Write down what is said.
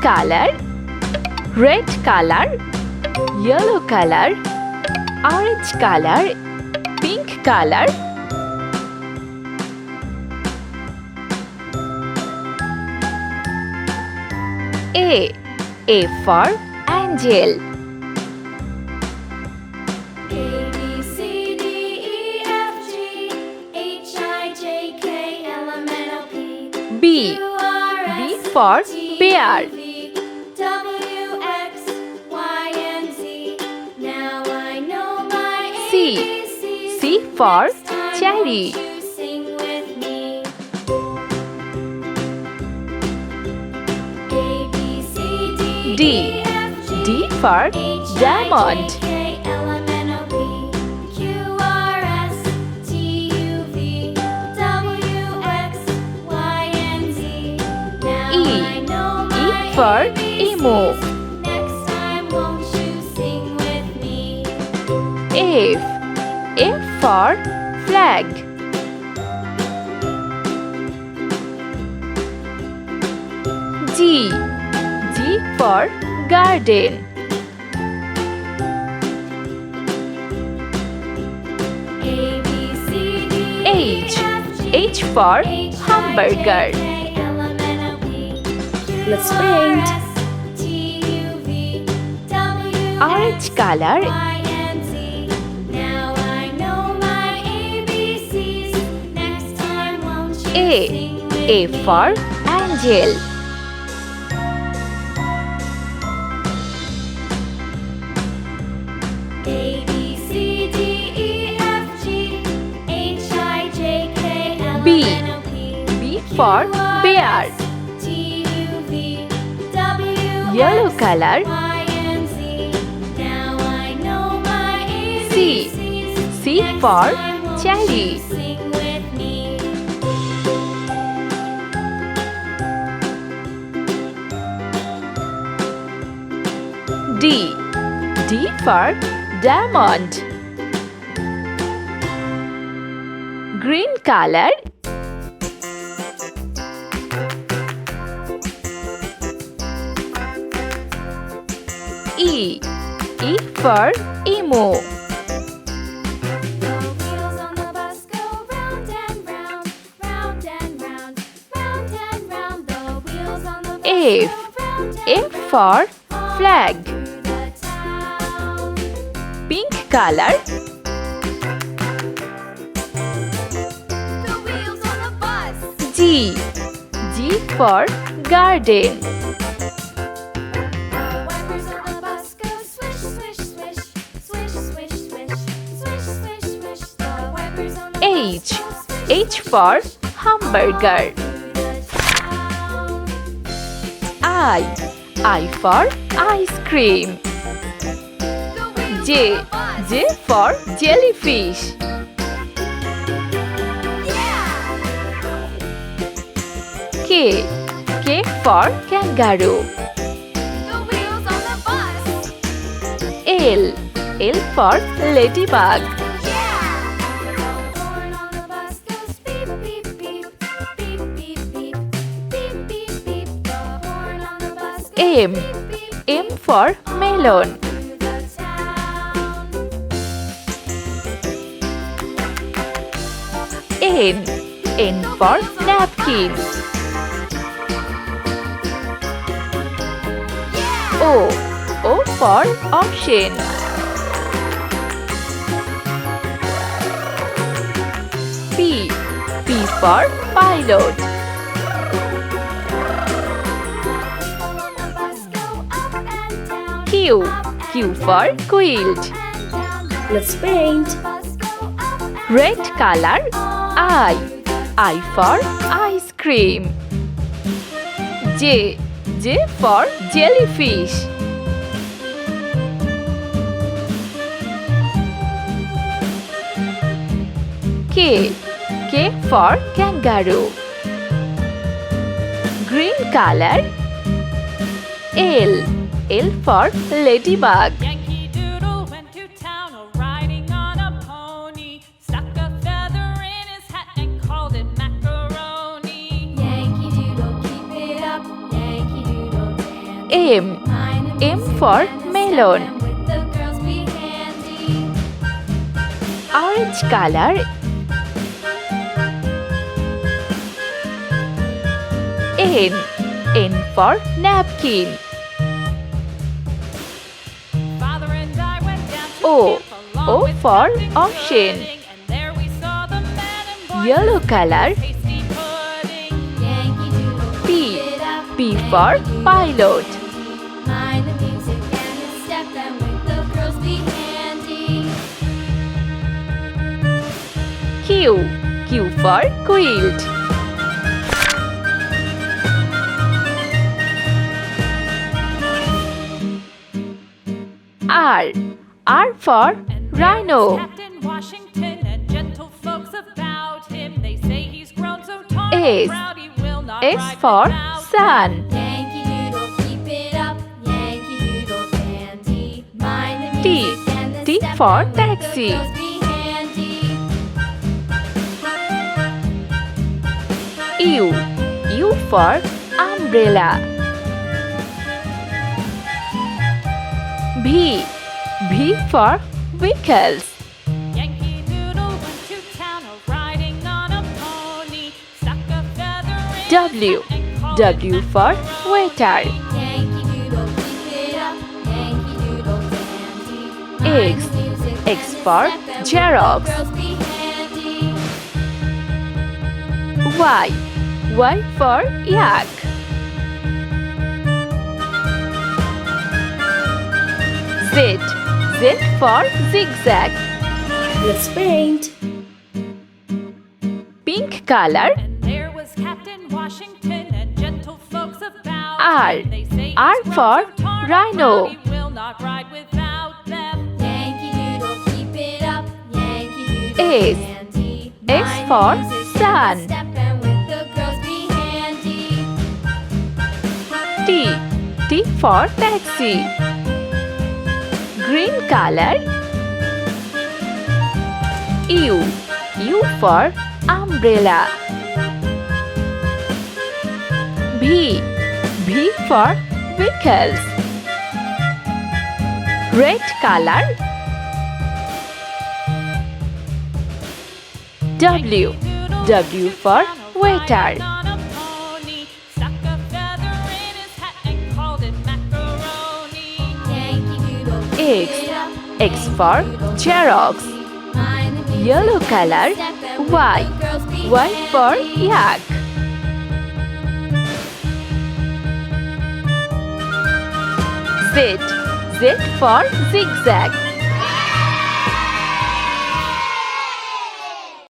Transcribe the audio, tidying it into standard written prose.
color, red color, yellow color, orange color, pink color. A for angel. B for bear. C for cherry. D for diamond. E for emu. F for flag. G for garden. H for hamburger. Let's paint. Orange color. A for angel. B for bear. Yellow color. C for cherry. D for diamond. Green color. E for emu. F for flag. Pink color. G for garden. H for hamburger. I for ice cream. J for jellyfish. K for kangaroo. L for ladybug. M for melon. N for napkin. O for ocean. P for pilot. Q for quilt. Let's paint. Red color. I for ice cream. J for jellyfish. K for kangaroo. Green color. L for ladybug. Yankee Doodle went to town riding on a pony. Stuck a feather in his hat and called it macaroni. Yankee Doodle, keep it up. Yankee Doodle, M. M for melon. Orange color. N. N for napkin. Father and I went down to O. camp O along with for Captain ocean. Pudding, and there we saw the man and boy Yellow color. tasty pudding. P. P for pilot. Mind the music and the step and with the girls be handy. Q. Q for quilt. R. R for And there rhino. was Captain Washington and gentle folks about him. They say he's grown so tall S. and proud he will not S ride for without sun. Yankee Doodle, keep it up. Yankee Doodle dandy. Mind the T. music and the T step for and with the taxi. girls be handy. U. U for umbrella. V. V for vehicles. Yankee Doodle went to town riding on a pony. Stuck a feather in W. his hat and called W it for macaroni. waiter. Yankee Doodle, keep it up. Yankee Doodle dandy. X. Mind the music X and the for step and with the Xerox. girls be handy. Y. Y for yak. Z. Z for zigzag. Let's paint. Pink color. And there was Captain Washington and gentle folks about R. him. They say R he's for grown so tall and rhino. proud he will not ride without them. Yankee Doodle, keep it up. Yankee Doodle S. dandy. S Mind for the music and sun. the step and with the girls be handy. T. T for taxi. Green color. U. U for umbrella. V. V for vehicles. Red color. W. W for waiter. On a pony, stuck a feather in his hat and called it macaroni. Yankee Doodle, X. keep it up. X for Xerox. Mind the music Yellow and the color. step and with Y. the girls be Y for handy. yak. Z. Z for zigzag.